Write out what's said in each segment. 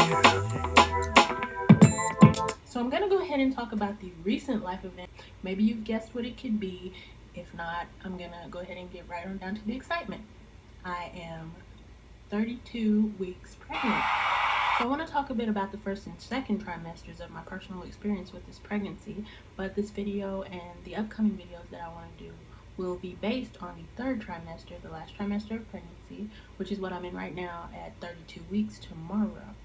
So I'm gonna go ahead and talk about the recent life event. Maybe you've guessed what it could be. If not, I'm gonna go ahead and get right on down to the excitement. I am 32 weeks pregnant. So I want to talk a bit about the first and second trimesters of my personal experience with this pregnancy, but this video and the upcoming videos that I want to do will be based on the third trimester, the last trimester of pregnancy, which is what I'm in right now at 32 weeks tomorrow.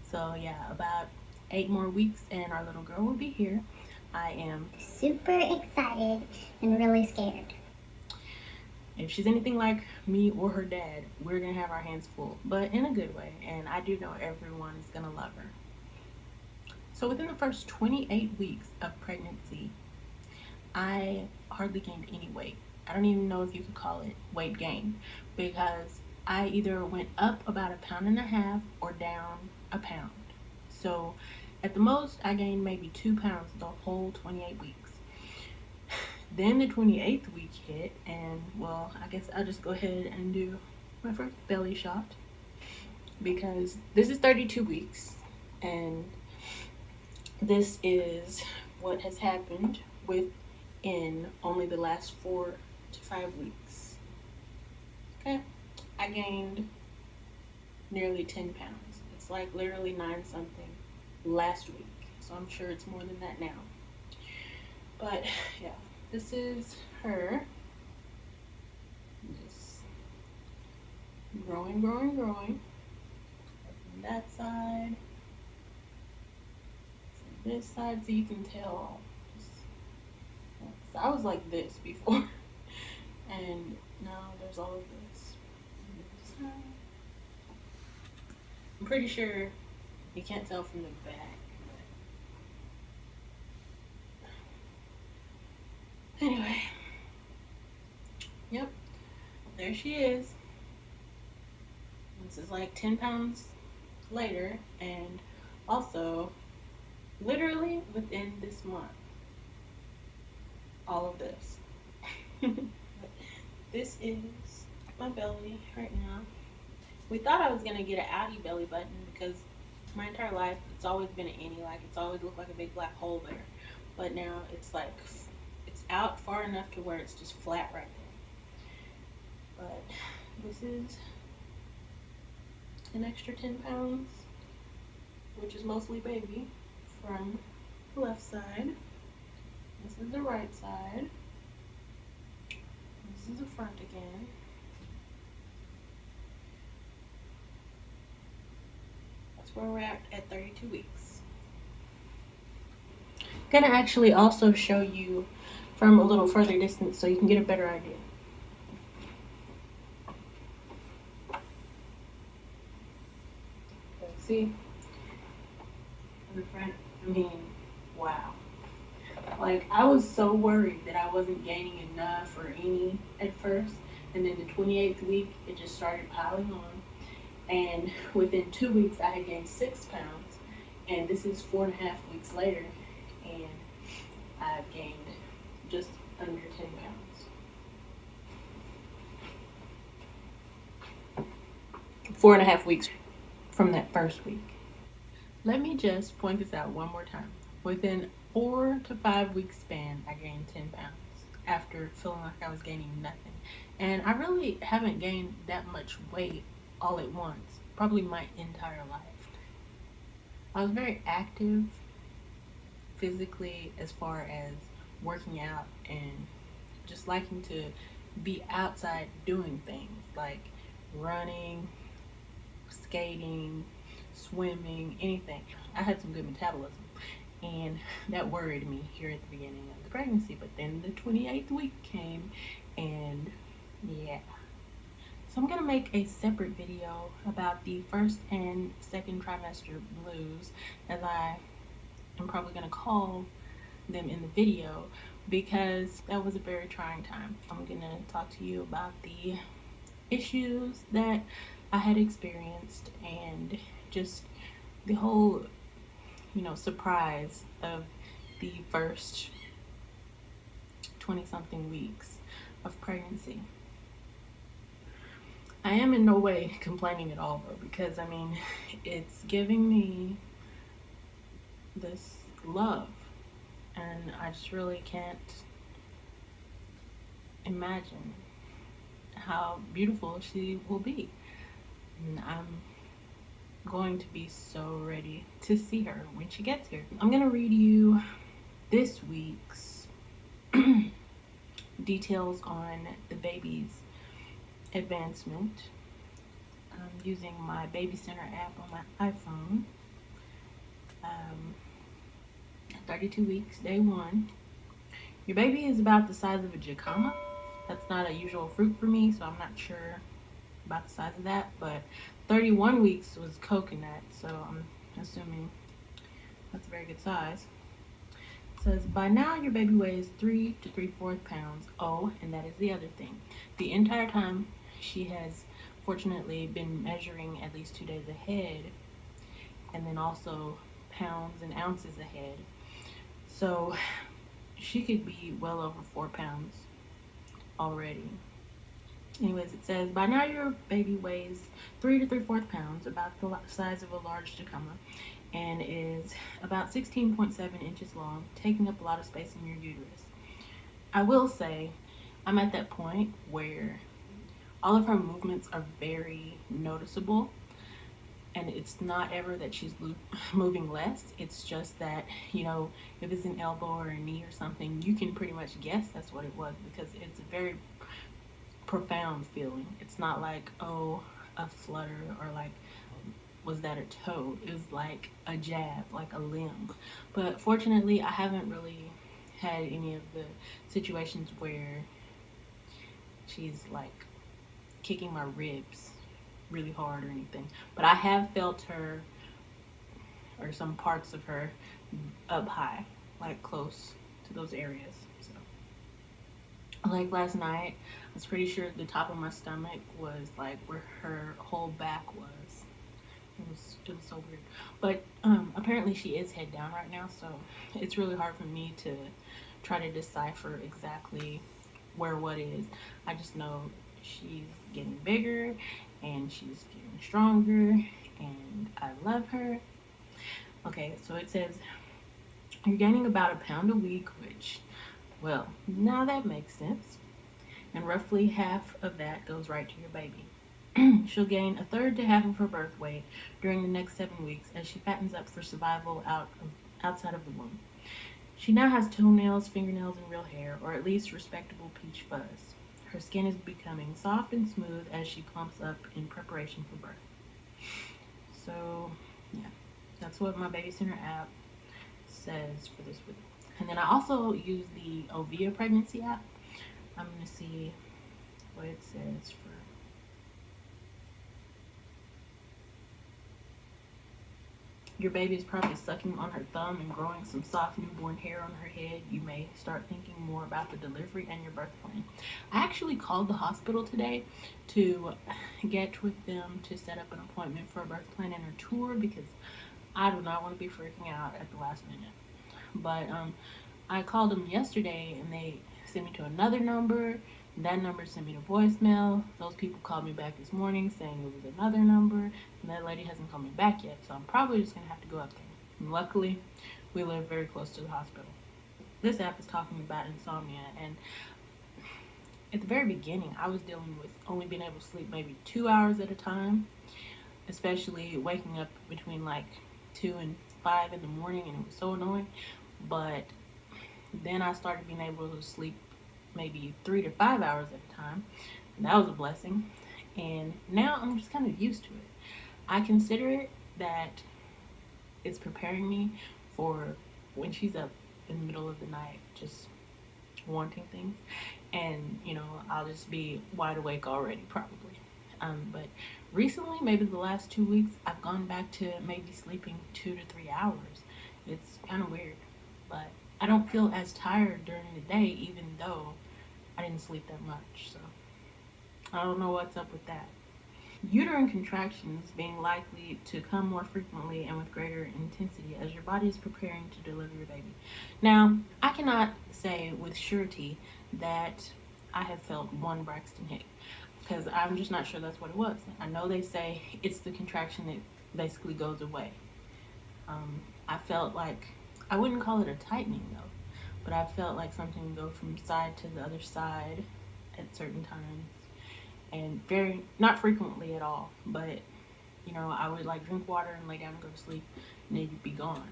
So yeah, about 8 more weeks and our little girl will be here. I am super excited and really scared. If she's anything like me or her dad, we're gonna have our hands full, but in a good way, and I do know everyone is gonna love her. So within the first 28 weeks of pregnancy, I hardly gained any weight. I don't even know if you could call it weight gain, because I either went up about 1.5 pounds or down a pound. So at the most, I gained maybe 2 pounds the whole 28 weeks. Then the 28th week hit, and well, I guess I'll just go ahead and do my first belly shot, because this is 32 weeks, and this is what has happened within only the last 4 to 5 weeks. Okay, I gained nearly 10 pounds. It's like literally 9 something last week, so I'm sure it's more than that now. But yeah, this is her. Just growing. From that side. From this side, so you can tell. So I was like this before. And now there's all of this. I'm pretty sure you can't tell from the back. Anyway, yep, there she is. This is like 10 pounds later, and also literally within this month, all of this. This is my belly right now. We thought I was gonna get an outie belly button, because my entire life it's always been an innie, like it's always looked like a big black hole there. But now it's like it's out far enough to where it's just flat right there. But this is an extra 10 pounds, which is mostly baby, from the left side. This is the right side. This is the front again. That's where we're at 32 weeks. I'm gonna actually also show you from a little further distance so you can get a better idea. See? In the front, I mean, wow. Like, I was so worried that I wasn't gaining enough or any at first, and then the 28th week, it just started piling on. And within 2 weeks, I had gained 6 pounds, and this is 4.5 weeks later, and I've gained just under 10 pounds. 4.5 weeks from that first week. Let me just point this out one more time. Within 4 to 5 weeks span, I gained 10 pounds after feeling like I was gaining nothing. And I really haven't gained that much weight all at once, probably my entire life. I was very active physically, as far as working out and just liking to be outside doing things like running, skating, swimming, anything. I had some good metabolism, and that worried me here at the beginning of the pregnancy. But then the 28th week came, and yeah. So I'm gonna make a separate video about the first and second trimester blues, as I am probably gonna call them in the video, because that was a very trying time. I'm gonna talk to you about the issues that I had experienced, and just the whole, surprise of the first 20 something weeks of pregnancy. I am in no way complaining at all though, because I mean, it's giving me this love, and I just really can't imagine how beautiful she will be. And I'm going to be so ready to see her when she gets here. I'm going to read you this week's details on the baby's advancement using my Baby Center app on my iPhone. Um, 32 weeks, day 1. Your baby is about the size of a jacama. That's not a usual fruit for me, so I'm not sure about the size of that, but 31 weeks was coconut, so I'm assuming that's a very good size. It says, by now your baby weighs 3 to 3/4 pounds. Oh, and that is the other thing. The entire time she has fortunately been measuring at least 2 days ahead, and then also pounds and ounces ahead. So she could be well over 4 pounds already. Anyways, it says, by now your baby weighs 3 to 3/4 pounds, about the size of a large jacama, and is about 16.7 inches long, taking up a lot of space in your uterus. I will say, I'm at that point where all of her movements are very noticeable, and it's not ever that she's moving less. It's just that, if it's an elbow or a knee or something, you can pretty much guess that's what it was, because it's a very profound feeling. It's not like, oh, a flutter, or like, was that a toe? It was like a jab, like a limb. But fortunately, I haven't really had any of the situations where she's like kicking my ribs really hard or anything. But I have felt her, or some parts of her, up high, like close to those areas. So, like last night, I was pretty sure the top of my stomach was like where her whole back was. It was so weird. But apparently she is head down right now, so it's really hard for me to try to decipher exactly where what is. I just know she's getting bigger and she's getting stronger, and I love her. Okay, so it says you're gaining about a pound a week, which, well, now that makes sense. And roughly half of that goes right to your baby. She'll gain a third to half of her birth weight during the next 7 weeks as she fattens up for survival outside of the womb. She now has toenails, fingernails, and real hair, or at least respectable peach fuzz. Her skin is becoming soft and smooth as she plumps up in preparation for birth. So, yeah, that's what my Baby Center app says for this week. And then I also use the Ovia pregnancy app. I'm going to see what it says for. Your baby is probably sucking on her thumb and growing some soft newborn hair on her head. You may start thinking more about the delivery and your birth plan. I actually called the hospital today to get with them to set up an appointment for a birth plan and a tour, because I do not want to be freaking out at the last minute. But I called them yesterday and they sent me to another number. That number sent me to voicemail. Those people called me back this morning saying it was another number, and that lady hasn't called me back yet. So I'm probably just gonna have to go up there. And luckily, we live very close to the hospital. This app is talking about insomnia, and at the very beginning, I was dealing with only being able to sleep maybe 2 hours at a time, especially waking up between like 2 and 5 in the morning, and it was so annoying. But then I started being able to sleep maybe 3 to 5 hours at a time. And that was a blessing. And now I'm just kind of used to it. I consider it that it's preparing me for when she's up in the middle of the night, just wanting things. And, I'll just be wide awake already, probably. But recently, maybe the last 2 weeks, I've gone back to maybe sleeping 2 to 3 hours. It's kind of weird, but I don't feel as tired during the day, even though I didn't sleep that much. So I don't know what's up with that. Uterine contractions being likely to come more frequently and with greater intensity as your body is preparing to deliver your baby. Now, I cannot say with surety that I have felt one Braxton Hicks. because I'm just not sure that's what it was. I know they say it's the contraction that basically goes away. I felt like, I wouldn't call it a tightening though, but I felt like something would go from side to the other side at certain times, and very, not frequently at all, but I would like drink water and lay down and go to sleep, and it'd be gone.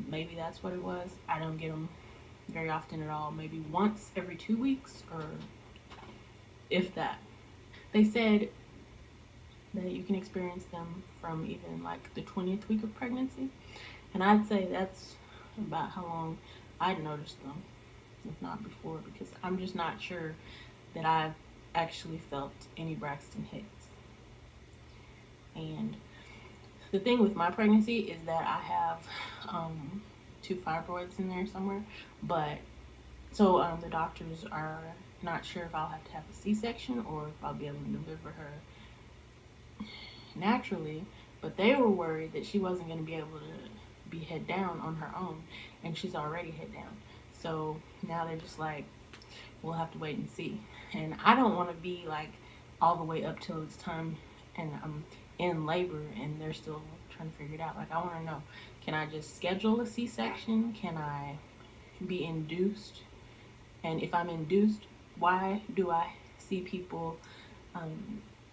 Maybe that's what it was. I don't get them very often at all. Maybe once every 2 weeks, or if that. They said that you can experience them from even like the 20th week of pregnancy, and I'd say that's about how long I'd noticed them, if not before, because I'm just not sure that I've actually felt any Braxton Hicks. And the thing with my pregnancy is that I have two fibroids in there somewhere, but so the doctors are not sure if I'll have to have a C-section or if I'll be able to deliver her naturally, but they were worried that she wasn't going to be able to be head down on her own, and she's already head down. So now they're just like, we'll have to wait and see. And I don't want to be like all the way up till it's time and I'm in labor and they're still trying to figure it out. Like, I want to know, can I just schedule a C-section? Can I be induced? And if I'm induced, why do I see people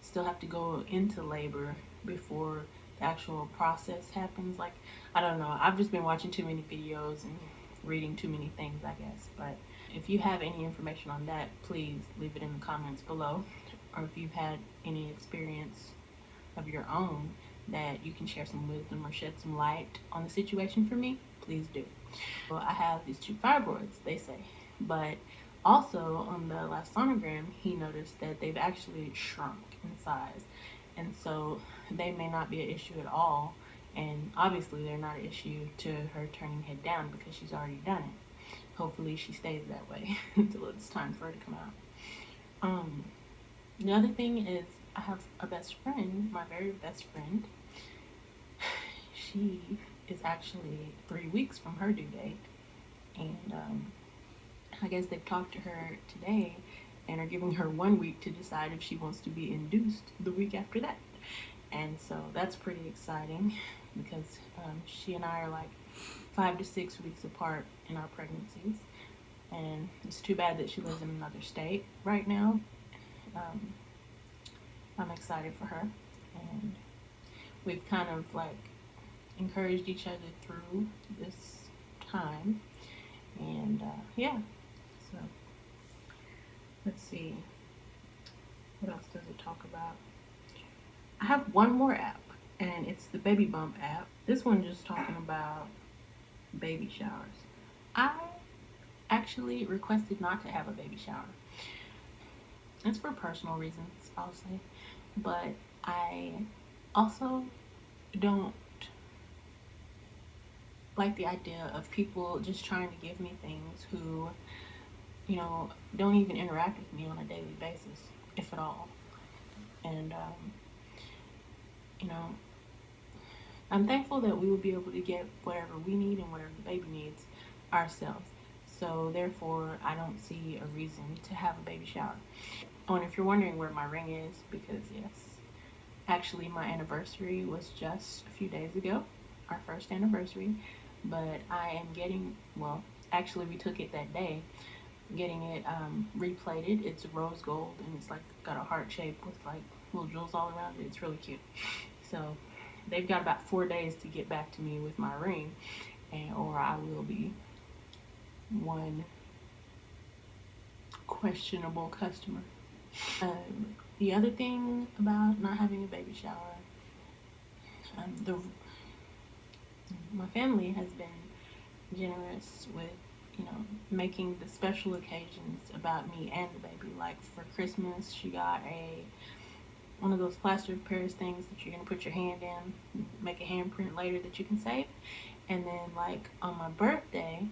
still have to go into labor before the actual process happens? Like, I don't know. I've just been watching too many videos and reading too many things, I guess. But if you have any information on that, please leave it in the comments below. Or if you've had any experience of your own that you can share some wisdom or shed some light on the situation for me, please do. So I have these two fibroids, they say, but also on the last sonogram, he noticed that they've actually shrunk in size, and so they may not be an issue at all. And obviously, they're not an issue to her turning head down because she's already done it. Hopefully, she stays that way until it's time for her to come out. The other thing is, I have a best friend, my very best friend. She is actually 3 weeks from her due date, and I guess they've talked to her today and are giving her 1 week to decide if she wants to be induced the week after that. And so that's pretty exciting because she and I are like 5 to 6 weeks apart in our pregnancies. And it's too bad that she lives in another state right now. I'm excited for her. And we've kind of like encouraged each other through this time. And yeah, so let's see. What else does it talk about? I have one more app, and it's the Baby Bump app. This one just talking about baby showers. I actually requested not to have a baby shower. It's for personal reasons, I'll say. But I also don't like the idea of people just trying to give me things who, don't even interact with me on a daily basis, if at all. And, I'm thankful that we will be able to get whatever we need and whatever the baby needs ourselves. So therefore, I don't see a reason to have a baby shower. Oh, and if you're wondering where my ring is, because yes, actually my anniversary was just a few days ago, our first anniversary, but I am getting, well, actually we took it that day, getting it replated. It's rose gold and it's like got a heart shape with like little jewels all around it. It's really cute. So they've got about 4 days to get back to me with my ring, or I will be one questionable customer. The other thing about not having a baby shower, my family has been generous with, making the special occasions about me and the baby. Like for Christmas, she got one of those plaster of Paris things that you're gonna put your hand in, make a handprint later that you can save. And then like on my birthday,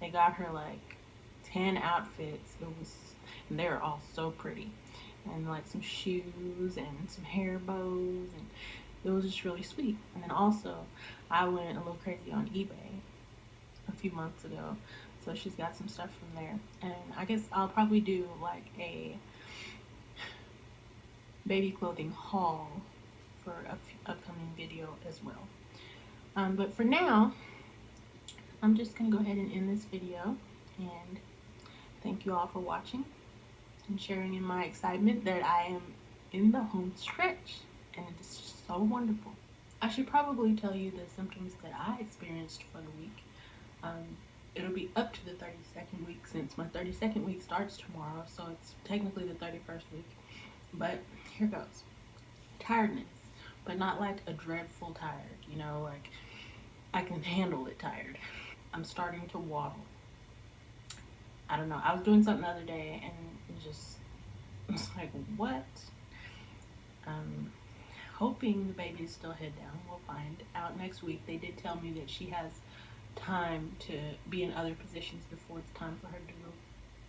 they got her like 10 outfits. And they were all so pretty. And like some shoes and some hair bows, and it was just really sweet. And then also, I went a little crazy on eBay a few months ago, so she's got some stuff from there. And I guess I'll probably do like a baby clothing haul for a upcoming video as well. But for now, I'm just going to go ahead and end this video, and thank you all for watching and sharing in my excitement that I am in the home stretch, and it is just so wonderful. I should probably tell you the symptoms that I experienced for the week. It'll be up to the 32nd week since my 32nd week starts tomorrow, so it's technically the 31st week. But here goes. Tiredness, but not like a dreadful tired, you know, like I can handle it tired. I'm starting to waddle. I don't know. I was doing something the other day and just it's like, what? Um, Hoping the baby is still head down. We'll find out next week. They did tell me that she has time to be in other positions before it's time for her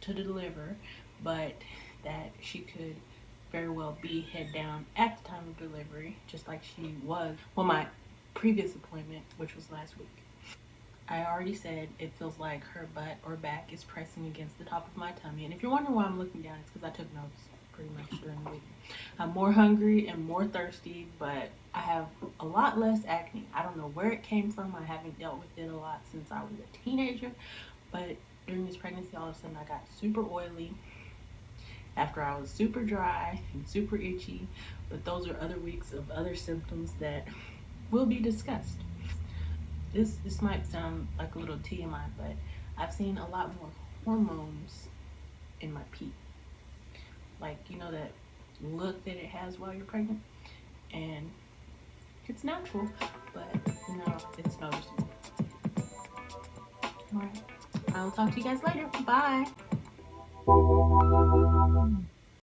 to deliver, but that she could very well be head down at the time of delivery, just like she was. Well, my previous appointment, which was last week. I already said it feels like her butt or back is pressing against the top of my tummy. And if you're wondering why I'm looking down, it's because I took notes pretty much during the week. I'm more hungry and more thirsty, but I have a lot less acne. I don't know where it came from. I haven't dealt with it a lot since I was a teenager, but during this pregnancy, all of a sudden I got super oily after I was super dry and super itchy. But those are other weeks of other symptoms that will be discussed. This might sound like a little TMI, but I've seen a lot more hormones in my pee. Like, you know, that look that it has while you're pregnant, and it's natural, but you know, it's noticeable. All right, I'll talk to you guys later. Bye.